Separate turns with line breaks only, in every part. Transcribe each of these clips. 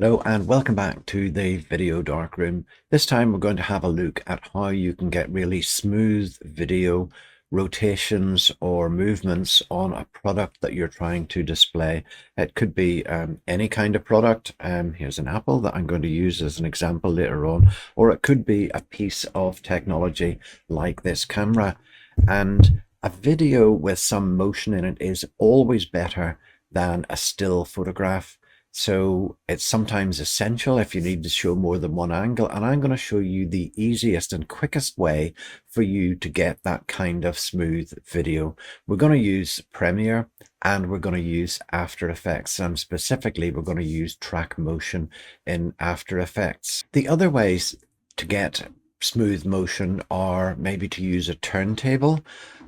Hello and welcome back to the video darkroom. This time we're going to have a look at how you can get really smooth video rotations or movements on a product that you're trying to display. It could be any kind of product. Here's an apple that I'm going to use as an example later on, or it could be a piece of technology like this camera. And a video with some motion in it is always better than a still photograph. So it's sometimes essential if you need to show more than one angle. And I'm going to show you the easiest and quickest way for you to get that kind of smooth video. We're going to use Premiere and we're going to use After Effects. And specifically, we're going to use track motion in After Effects. The other ways to get smooth motion are maybe to use a turntable,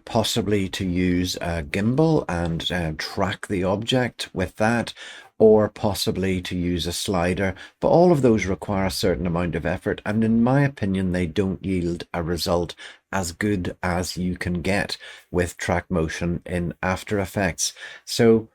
possibly to use a gimbal and track the object with that, or possibly to use a slider. But all of those require a certain amount of effort, and in my opinion they don't yield a result as good as you can get with track motion in After Effects. So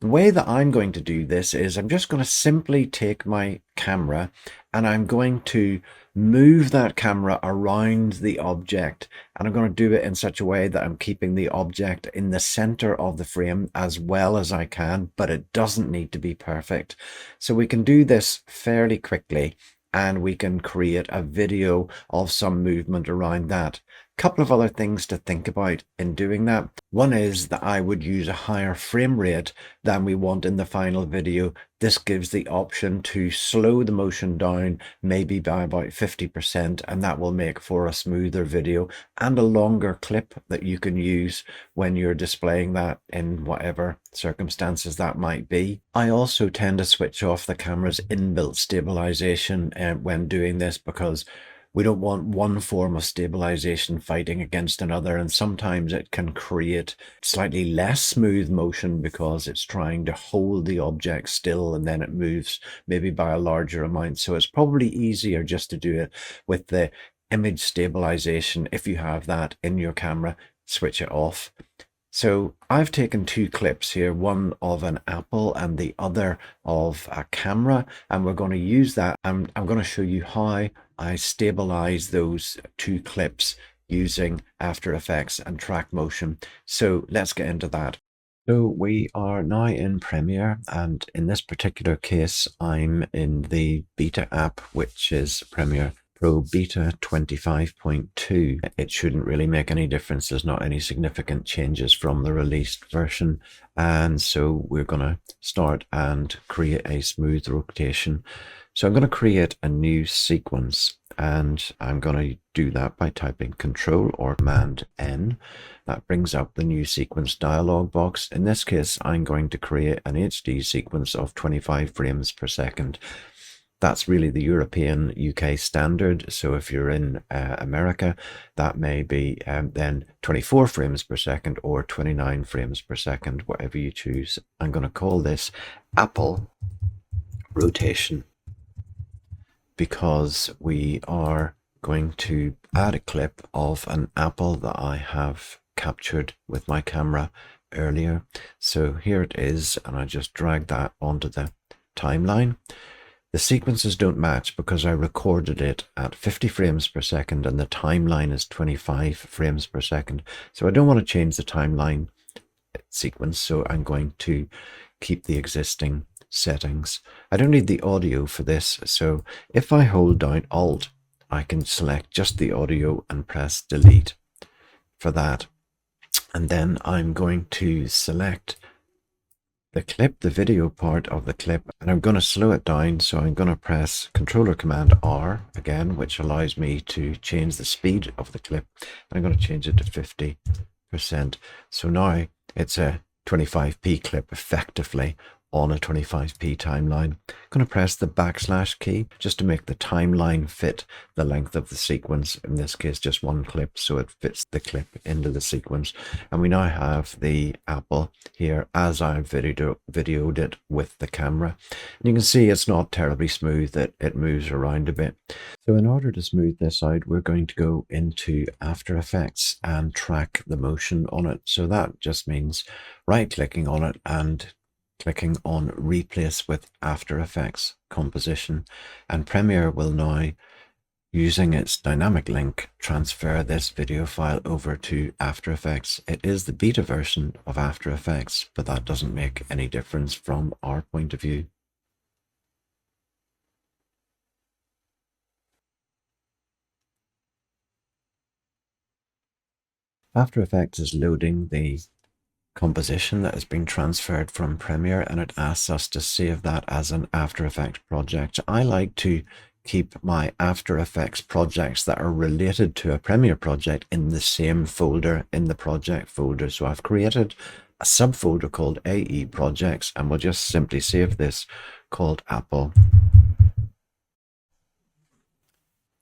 the way that I'm going to do this is I'm just going to simply take my camera and I'm going to move that camera around the object, and I'm going to do it in such a way that I'm keeping the object in the center of the frame as well as I can, but it doesn't need to be perfect. So we can do this fairly quickly and we can create a video of some movement around that. Couple of other things to think about in doing that. One is that I would use a higher frame rate than we want in the final video. This gives the option to slow the motion down maybe by about 50%, and that will make for a smoother video and a longer clip that you can use when you're displaying that in whatever circumstances that might be. I also tend to switch off the camera's inbuilt stabilization when doing this, because we don't want one form of stabilization fighting against another, and sometimes it can create slightly less smooth motion because it's trying to hold the object still and then it moves maybe by a larger amount. So it's probably easier just to do it with the image stabilization. If you have that in your camera, switch it off. So I've taken two clips here, one of an apple and the other of a camera, and we're going to use that. I'm going to show you how I stabilize those two clips using After Effects and track motion. So let's get into that. So we are now in Premiere, and in this particular case, I'm in the beta app, which is Premiere Pro Beta 25.2. It shouldn't really make any difference. There's not any significant changes from the released version. And so we're going to start and create a smooth rotation. So I'm going to create a new sequence, and I'm going to do that by typing Control or Command N. That brings up the new sequence dialog box. In this case, I'm going to create an HD sequence of 25 frames per second. That's really the European UK standard. So if you're in America, that may be then 24 frames per second or 29 frames per second, whatever you choose. I'm going to call this Apple Rotation, because we are going to add a clip of an apple that I have captured with my camera earlier. So here it is, and I just drag that onto the timeline. The sequences don't match because I recorded it at 50 frames per second and the timeline is 25 frames per second. So I don't want to change the timeline sequence, so I'm going to keep the existing settings. I don't need the audio for this, so if I hold down Alt, I can select just the audio and press Delete for that. And then I'm going to select the clip, the video part of the clip, and I'm going to slow it down. So I'm going to press Control or Command R again, which allows me to change the speed of the clip. I'm going to change it to 50%. So now it's a 25p clip effectively on a 25p timeline. I'm going to press the backslash key just to make the timeline fit the length of the sequence. In this case, just one clip, so it fits the clip into the sequence. And we now have the apple here as I've videoed it with the camera. And you can see it's not terribly smooth, that it moves around a bit. So in order to smooth this out, we're going to go into After Effects and track the motion on it. So that just means right-clicking on it and clicking on Replace with After Effects Composition, and Premiere will now, using its dynamic link, transfer this video file over to After Effects. It is the beta version of After Effects, but that doesn't make any difference from our point of view. After Effects is loading the composition that has been transferred from Premiere, and it asks us to save that as an After Effects project. I like to keep my After Effects projects that are related to a Premiere project in the same folder, in the project folder. So I've created a subfolder called AE Projects, and we'll just simply save this called Apple.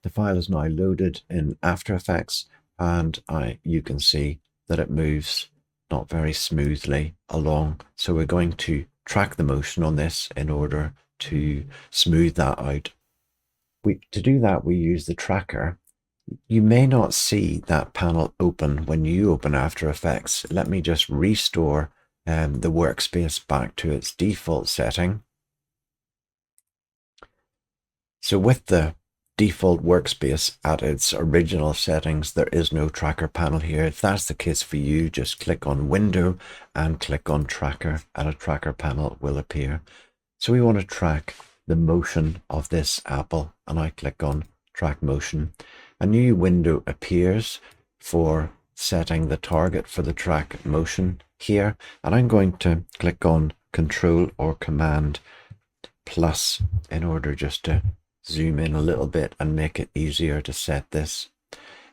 The file is now loaded in After Effects, and you can see that it moves not very smoothly along. So we're going to track the motion on this in order to smooth that out. To do that, we use the tracker. You may not see that panel open when you open After Effects. Let me just restore the workspace back to its default setting. So with the default workspace at its original settings, there is no tracker panel here. If that's the case for you, just click on Window and click on Tracker, and a tracker panel will appear. So we want to track the motion of this apple, and I click on Track Motion. A new window appears for setting the target for the track motion here, and I'm going to click on Control or Command plus in order just to zoom in a little bit and make it easier to set this.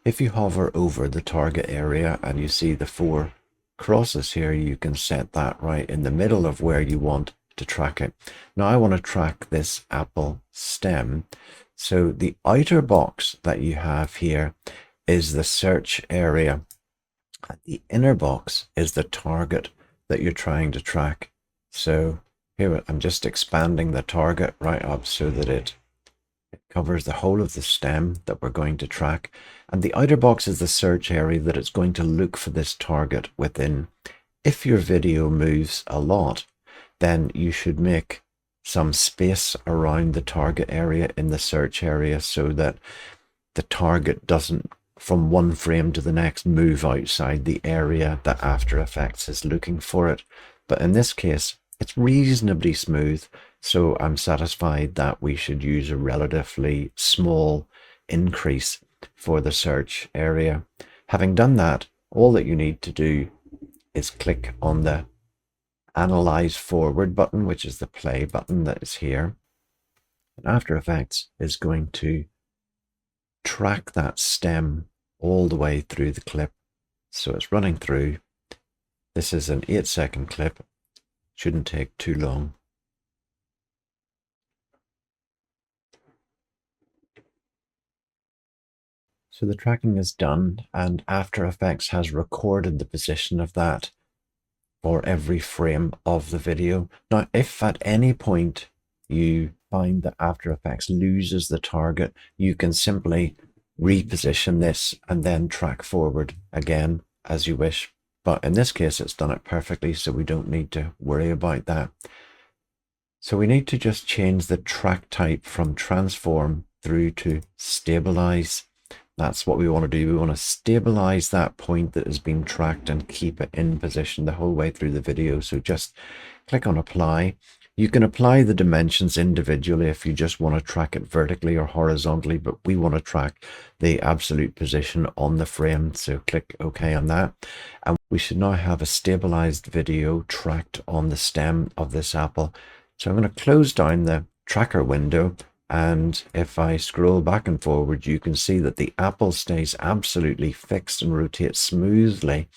If you hover over the target area and you see the 4 crosses here, you can set that right in the middle of where you want to track it. Now I want to track this apple stem. So the outer box that you have here is the search area. The inner box is the target that you're trying to track. So here I'm just expanding the target right up so that it covers the whole of the stem that we're going to track, and the outer box is the search area that it's going to look for this target within. If your video moves a lot, then you should make some space around the target area in the search area so that the target doesn't, from one frame to the next, move outside the area that After Effects is looking for it. But in this case, it's reasonably smooth, so I'm satisfied that we should use a relatively small increase for the search area. Having done that, all that you need to do is click on the Analyse Forward button, which is the play button that is here. And After Effects is going to track that stem all the way through the clip. So it's running through. This is an 8-second clip. Shouldn't take too long. So the tracking is done, and After Effects has recorded the position of that for every frame of the video. Now, if at any point you find that After Effects loses the target, you can simply reposition this and then track forward again as you wish. But in this case, it's done it perfectly, so we don't need to worry about that. So we need to just change the track type from transform through to stabilize. That's what we want to do. We want to stabilize that point that has been tracked and keep it in position the whole way through the video. So just click on apply. You can apply the dimensions individually if you just want to track it vertically or horizontally, but we want to track the absolute position on the frame. So click OK on that. And we should now have a stabilized video tracked on the stem of this apple. So I'm going to close down the tracker window. And if I scroll back and forward, you can see that the apple stays absolutely fixed and rotates smoothly,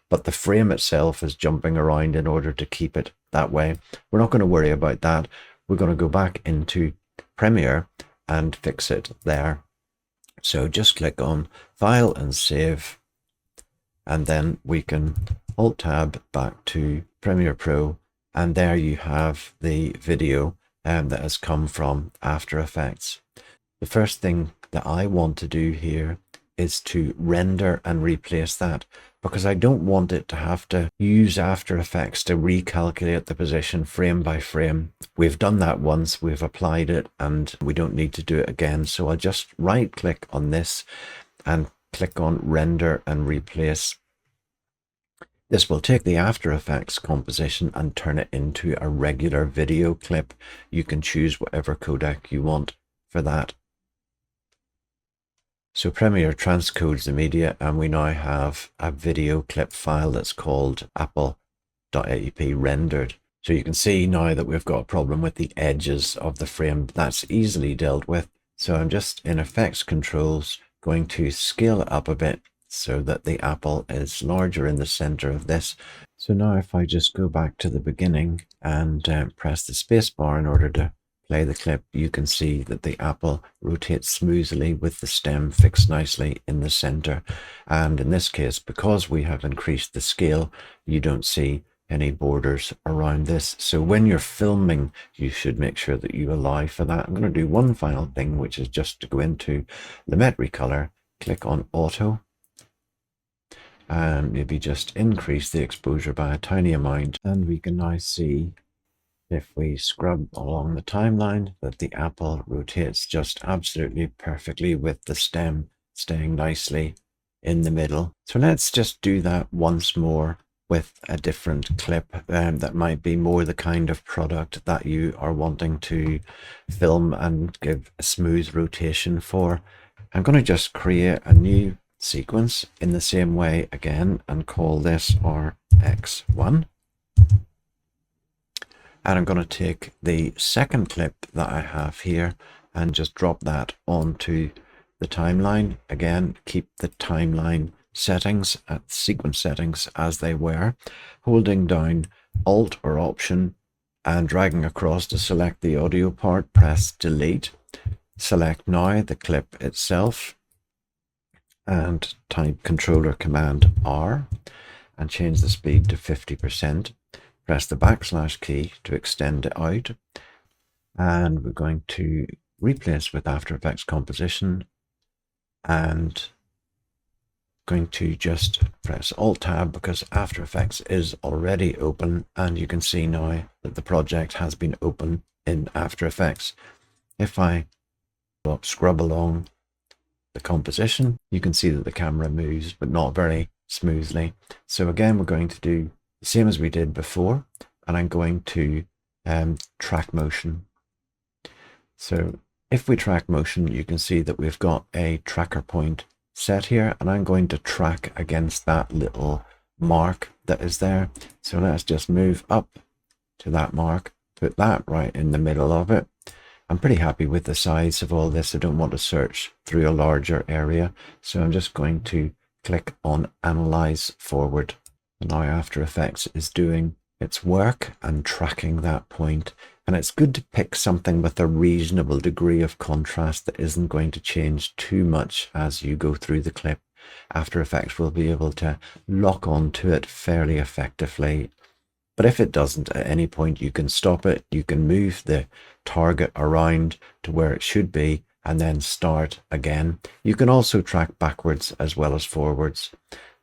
but the frame itself is jumping around in order to keep it that way. We're not going to worry about that. We're going to go back into Premiere and fix it there. So just click on File and Save, and then we can Alt-Tab back to Premiere Pro, and there you have the video that has come from After Effects. The first thing that I want to do here is to render and replace that, because I don't want it to have to use After Effects to recalculate the position frame by frame. We've done that once, we've applied it, and we don't need to do it again. So I'll just right click on this and click on Render and Replace. This will take the After Effects composition and turn it into a regular video clip. You can choose whatever codec you want for that. So Premiere transcodes the media, and we now have a video clip file that's called apple.aep rendered. So you can see now that we've got a problem with the edges of the frame. That's easily dealt with. So I'm just in Effects Controls going to scale it up a bit so that the apple is larger in the center of this. So now if I just go back to the beginning and press the space bar in order to play the clip, you can see that the apple rotates smoothly with the stem fixed nicely in the center. And in this case, because we have increased the scale, you don't see any borders around this. So when you're filming, you should make sure that you allow for that. I'm going to do one final thing, which is just to go into Lumetri Color, click on Auto, and maybe just increase the exposure by a tiny amount. And we can now see, if we scrub along the timeline, that the apple rotates just absolutely perfectly with the stem staying nicely in the middle. So let's just do that once more with a different clip that might be more the kind of product that you are wanting to film and give a smooth rotation for. I'm going to just create a new sequence in the same way again and call this RX1. And I'm going to take the second clip that I have here and just drop that onto the timeline. Again, keep the timeline settings at sequence settings as they were, holding down Alt or Option and dragging across to select the audio part, press Delete. Select now the clip itself and type Controller Command R and change the speed to 50%. Press the backslash key to extend it out, and we're going to replace with After Effects composition, and going to just press Alt Tab because After Effects is already open, and you can see now that the project has been open in After Effects. If I scrub along the composition, you can see that the camera moves, but not very smoothly. So again, we're going to do the same as we did before, and I'm going to track motion. So if we track motion, you can see that we've got a tracker point set here, and I'm going to track against that little mark that is there. So let's just move up to that mark, put that right in the middle of it. I'm pretty happy with the size of all this. I don't want to search through a larger area, so I'm just going to click on Analyse Forward. Now After Effects is doing its work and tracking that point, and it's good to pick something with a reasonable degree of contrast that isn't going to change too much as you go through the clip. After Effects will be able to lock onto it fairly effectively, but if it doesn't at any point, you can stop it. You can move the target around to where it should be and then start again. You can also track backwards as well as forwards.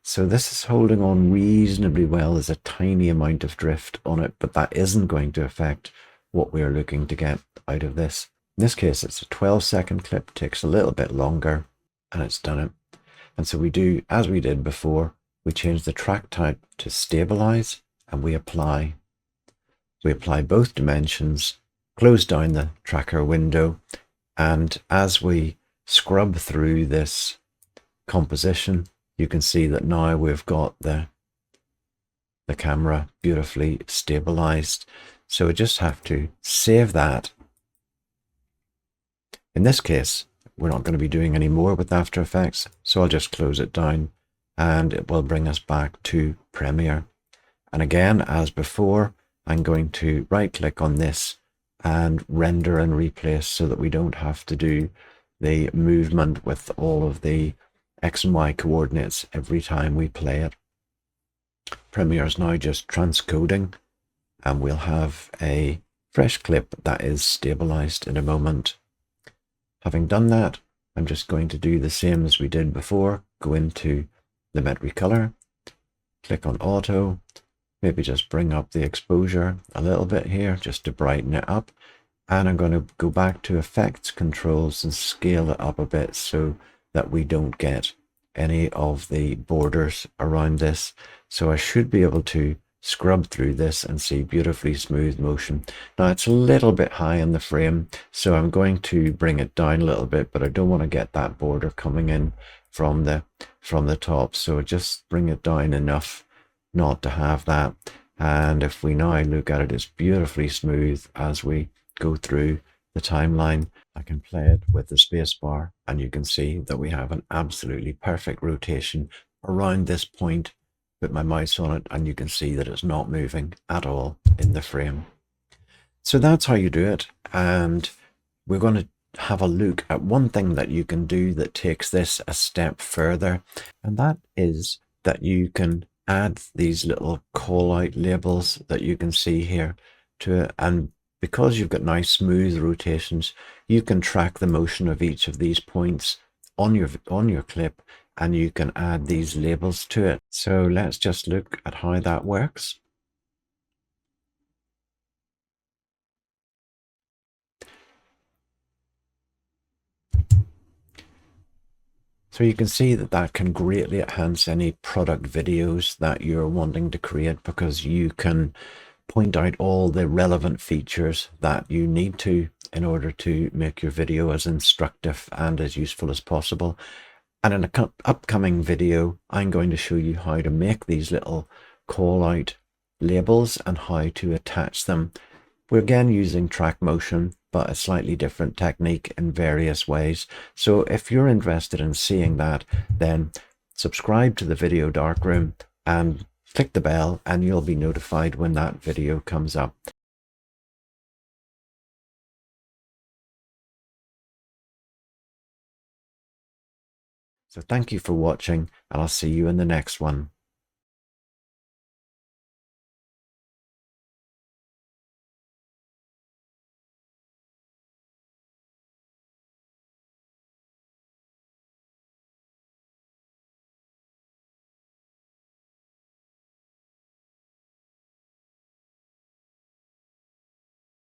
So this is holding on reasonably well. There's a tiny amount of drift on it, but that isn't going to affect what we're looking to get out of this. In this case, it's a 12-second clip, takes a little bit longer, and it's done it. And so we do, as we did before, we change the track type to stabilize, and we apply both dimensions, close down the tracker window, and as we scrub through this composition, you can see that now we've got the camera beautifully stabilized. So we just have to save that. In this case, we're not going to be doing any more with After Effects, so I'll just close it down and it will bring us back to Premiere. And again, as before, I'm going to right click on this and render and replace so that we don't have to do the movement with all of the X and Y coordinates every time we play it. Premiere is now just transcoding, and we'll have a fresh clip that is stabilized in a moment. Having done that, I'm just going to do the same as we did before. Go into the Metri color, click on auto, maybe just bring up the exposure a little bit here just to brighten it up. And I'm going to go back to effects controls and scale it up a bit so that we don't get any of the borders around this. So I should be able to scrub through this and see beautifully smooth motion. Now it's a little bit high in the frame, so I'm going to bring it down a little bit, but I don't want to get that border coming in from the top. So just bring it down enough not to have that. And if we now look at it, it's beautifully smooth as we go through the timeline. I can play it with the space bar and you can see that we have an absolutely perfect rotation around this point. Put my mouse on it and you can see that it's not moving at all in the frame. So that's how you do it. And we're going to have a look at one thing that you can do that takes this a step further. And that is that you can add these little call out labels that you can see here to it. And because you've got nice smooth rotations, you can track the motion of each of these points on your clip, and you can add these labels to it. So let's just look at how that works. So you can see that that can greatly enhance any product videos that you're wanting to create, because you can point out all the relevant features that you need to in order to make your video as instructive and as useful as possible. And in an upcoming video, I'm going to show you how to make these little call out labels and how to attach them. We're again using track motion, but a slightly different technique in various ways. So if you're interested in seeing that, then subscribe to the video Darkroom and click the bell and you'll be notified when that video comes up. So thank you for watching, and I'll see you in the next one.